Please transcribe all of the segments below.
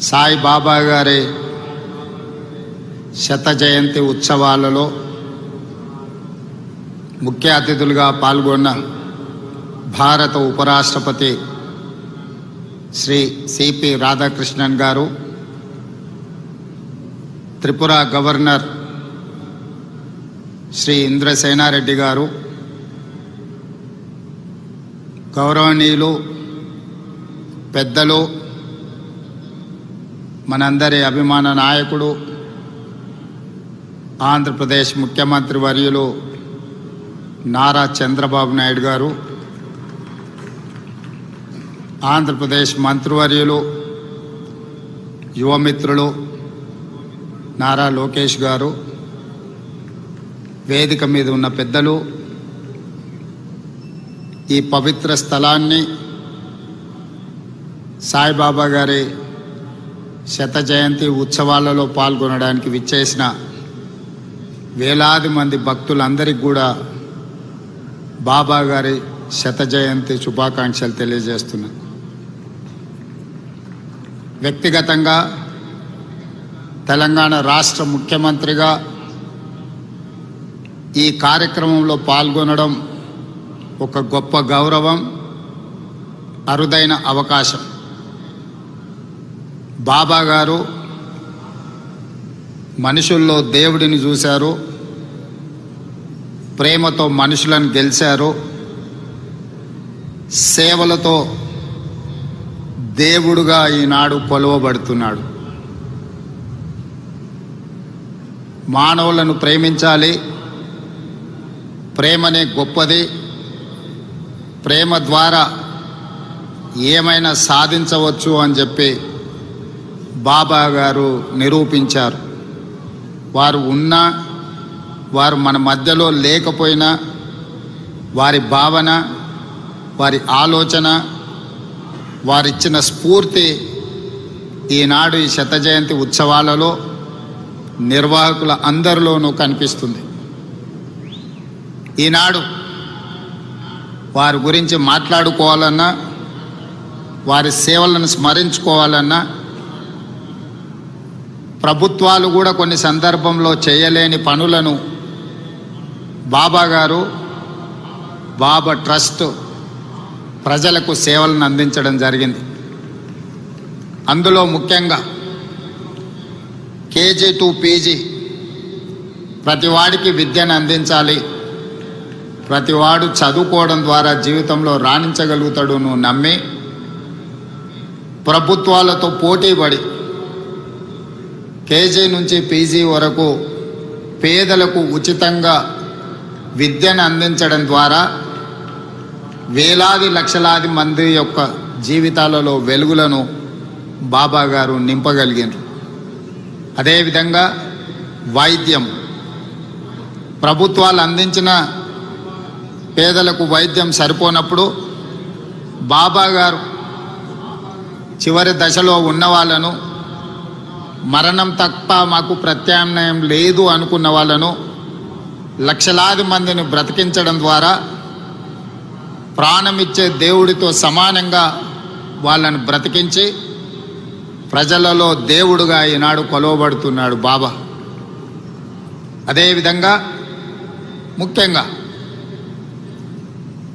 సాయి బాబా గారి శత జయంతి ఉత్సవాలలో ముఖ్య అతిథులుగా పాల్గొన్న భారత ఉపరాష్ట్రపతి శ్రీ సిపి రాధాకృష్ణన్ గారు, త్రిపుర గవర్నర్ శ్రీ ఇంద్రసేనారెడ్డి గారు, గౌరవనీయులు పెద్దలు, మనందరి అభిమాన నాయకుడు, ఆంధ్రప్రదేశ్ ముఖ్యమంత్రి వర్యులు నారా చంద్రబాబు నాయుడు గారు, ఆంధ్రప్రదేశ్ మంత్రివర్యులు యువమిత్రులు నారా లోకేష్ గారు, వేదిక మీద ఉన్న పెద్దలు, ఈ పవిత్ర స్థలాన్ని సాయిబాబా గారి శత జయంతి ఉత్సవాలలో పాల్గొనడానికి విచ్చేసిన వేలాది మంది భక్తులందరికీ కూడా బాబా గారి శత జయంతి శుభాకాంక్షలు తెలియజేస్తున్నాను. వ్యక్తిగతంగా తెలంగాణ రాష్ట్ర ముఖ్యమంత్రిగా ఈ కార్యక్రమంలో పాల్గొనడం ఒక గొప్ప గౌరవం, అరుదైన అవకాశం. బాబా గారు మనుషుల్లో దేవుడిని చూశారు, ప్రేమతో మనుషులను గెలిచారు, సేవలతో దేవుడుగా ఈనాడు కొలువబడుతున్నాడు. మానవులను ప్రేమించాలి, ప్రేమనే గొప్పది, ప్రేమ ద్వారా ఏమైనా సాధించవచ్చు అని చెప్పి బాబా గారు నిరూపించారు. వారు ఉన్నా, వారు మన మధ్యలో లేకపోయినా, వారి భావన, వారి ఆలోచన, వారిచ్చిన స్ఫూర్తి ఈనాడు ఈ శత జయంతి ఉత్సవాలలో నిర్వాహకుల అందరిలోనూ కనిపిస్తుంది. ఈనాడు వారి గురించి మాట్లాడుకోవాలన్నా, వారి సేవలను స్మరించుకోవాలన్నా, ప్రభుత్వాలు కూడా కొన్ని సందర్భంలో చేయలేని పనులను బాబా గారు, బాబా ట్రస్ట్ ప్రజలకు సేవలను అందించడం జరిగింది. అందులో ముఖ్యంగా కేజీ టు పీజీ ప్రతివాడికి విద్యను అందించాలి, ప్రతివాడు చదువుకోవడం ద్వారా జీవితంలో రాణించగలుగుతాడు నువ్వు నమ్మి ప్రభుత్వాలతో పోటీపడి కేజీ నుంచి పీజీ వరకు పేదలకు ఉచితంగా విద్యను అందించడం ద్వారా వేలాది లక్షలాది మంది యొక్క జీవితాలలో వెలుగులను బాబా గారు నింపగలిగారు. అదేవిధంగా వైద్యం, ప్రభుత్వాలు అందించిన పేదలకు వైద్యం సరిపోనప్పుడు బాబా గారు చివరి దశలో ఉన్న వాళ్ళను, మరణం తప్ప మాకు ప్రత్యామ్నాయం లేదు అనుకున్న వాళ్ళను లక్షలాది మందిని బ్రతికించడం ద్వారా ప్రాణమిచ్చే దేవుడితో సమానంగా వాళ్ళను బ్రతికించి ప్రజలలో దేవుడుగా ఈనాడు కొలవబడుతున్నాడు బాబా. అదేవిధంగా ముఖ్యంగా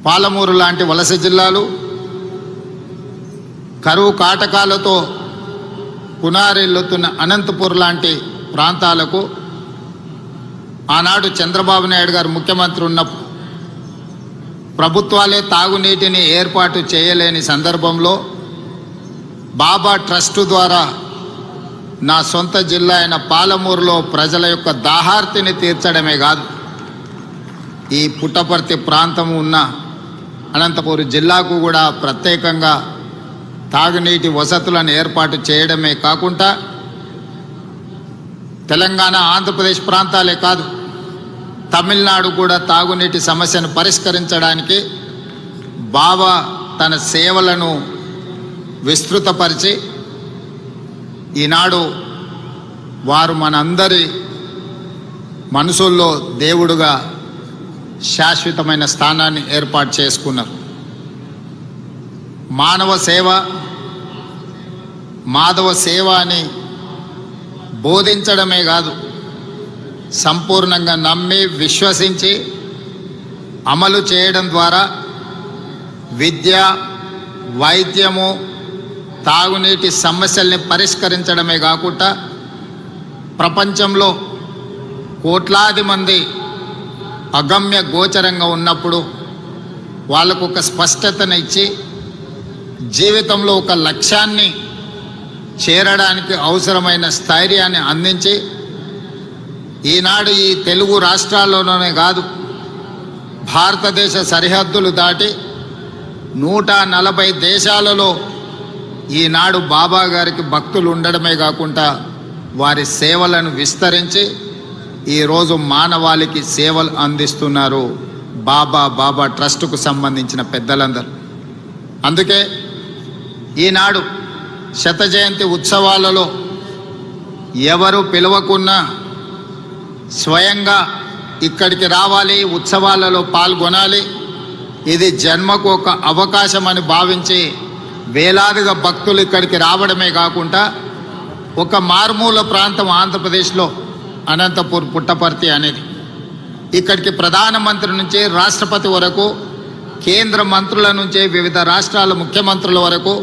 పాలమూరు లాంటి వలస జిల్లాలు కరువు కాటకాలతో కునారెల్లుతున్న అనంతపూర్ లాంటి ప్రాంతాలకు ఆనాడు చంద్రబాబు నాయుడు గారు ముఖ్యమంత్రి ఉన్నప్పుడు ప్రభుత్వాలే తాగునీటిని ఏర్పాటు చేయలేని సందర్భంలో బాబా ట్రస్టు ద్వారా నా సొంత జిల్లా అయిన పాలమూరులో ప్రజల యొక్క దాహార్తిని తీర్చడమే కాదు, ఈ పుట్టపర్తి ప్రాంతం ఉన్న అనంతపూర్ జిల్లాకు కూడా ప్రత్యేకంగా తాగునీటి వసతులను ఏర్పాటు చేయడమే కాకుండా తెలంగాణ, ఆంధ్రప్రదేశ్ ప్రాంతాలే కాదు, తమిళనాడు కూడా తాగునీటి సమస్యను పరిష్కరించడానికి బాబా తన సేవలను విస్తృతపరిచి ఈనాడు వారు మనందరి మనసుల్లో దేవుడుగా శాశ్వతమైన స్థానాన్ని ఏర్పాటు చేసుకున్నారు. మానవ సేవ, మాధవ సేవ అని బోధించడమే కాదు, సంపూర్ణంగా నమ్మి విశ్వసించి అమలు చేయడం ద్వారా విద్య, వైద్యము, తాగునీటి సమస్యల్ని పరిష్కరించడమే కాకుండా ప్రపంచంలో కోట్లాది మంది అగమ్య గోచరంగా ఉన్నప్పుడు వాళ్ళకు ఒక స్పష్టతను ఇచ్చి జీవితంలో ఒక లక్ష్యాన్ని చేరడానికి అవసరమైన స్థైర్యాన్ని అందించి ఈనాడు ఈ తెలుగు రాష్ట్రాల్లోనే కాదు, భారతదేశ సరిహద్దులు దాటి 140 దేశాలలో ఈనాడు బాబా గారికి భక్తులు ఉండడమే కాకుండా వారి సేవలను విస్తరించి ఈరోజు మానవాళికి సేవలు అందిస్తున్నారు బాబా ట్రస్టుకు సంబంధించిన పెద్దలందరూ. అందుకే ఈనాడు శత జయంతి ఉత్సవాలలో ఎవరు పిలవకున్నా స్వయంగా ఇక్కడికి రావాలి, ఉత్సవాలలో పాల్గొనాలి, ఇది జన్మకు ఒక అవకాశం అని భావించి వేలాదిగా భక్తులు ఇక్కడికి రావడమే కాకుండా ఒక మారుమూల ప్రాంతం ఆంధ్రప్రదేశ్లో అనంతపూర్ పుట్టపర్తి అనేది, ఇక్కడికి ప్రధానమంత్రి నుంచి రాష్ట్రపతి వరకు, కేంద్ర మంత్రుల నుంచి వివిధ రాష్ట్రాల ముఖ్యమంత్రుల వరకు,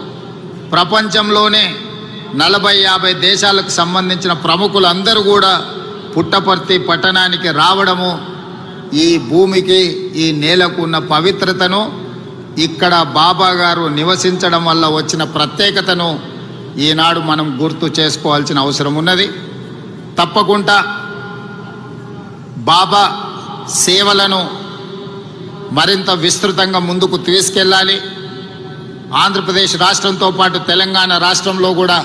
ప్రపంచంలోనే 40-50 దేశాలకు సంబంధించిన ప్రముఖులందరూ కూడా పుట్టపర్తి పట్టణానికి రావడము, ఈ భూమికి, ఈ నేలకు ఉన్న పవిత్రతను, ఇక్కడ బాబా గారు నివసించడం వల్ల వచ్చిన ప్రత్యేకతను ఈనాడు మనం గుర్తు చేసుకోవాల్సిన అవసరం ఉన్నది. తప్పకుండా బాబా సేవలను మరింత విస్తృతంగా ముందుకు తీసుకెళ్ళాలి. ఆంధ్రప్రదేశ్ రాష్ట్రంతో పాటు తెలంగాణ రాష్ట్రంలో కూడా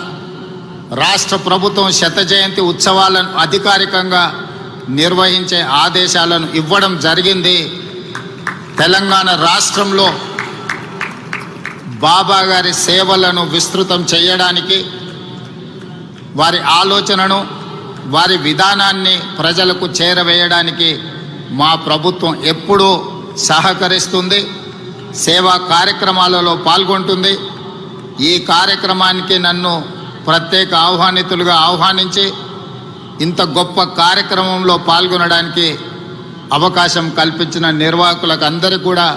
రాష్ట్ర ప్రభుత్వం శత జయంతి ఉత్సవాలను అధికారికంగా నిర్వహించే ఆదేశాలను ఇవ్వడం జరిగింది. తెలంగాణ రాష్ట్రంలో బాబా గారి సేవలను విస్తృతం చేయడానికి, వారి ఆలోచనను, వారి విధానాన్ని ప్రజలకు చేరవేయడానికి మా ప్రభుత్వం ఎప్పుడూ సహకరిస్తుంది, సేవా కార్యక్రమాలలో పాల్గొంటుంది. ఈ కార్యక్రమానికి నన్ను ప్రత్యేక ఆహ్వానితులుగా ఆహ్వానించి ఇంత గొప్ప కార్యక్రమంలో పాల్గొనడానికి అవకాశం కల్పించిన నిర్వాహకులకు అందరికీ కూడా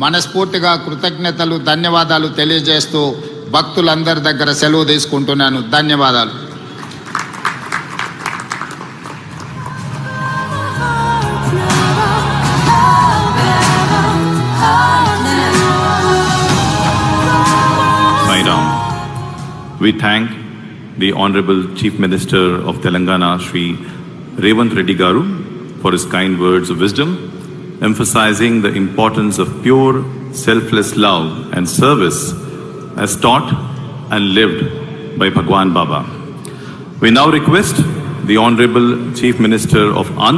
మనస్ఫూర్తిగా కృతజ్ఞతలు, ధన్యవాదాలు తెలియజేస్తూ భక్తులందరి దగ్గర సెలవు తీసుకుంటున్నాను. ధన్యవాదాలు. We thank the Honorable Chief Minister of Telangana, Shri Revanth Reddy Garu, for his kind words of wisdom, emphasizing the importance of pure, selfless love and service as taught and lived by Bhagwan Baba. We now request the Honorable Chief Minister of Andhra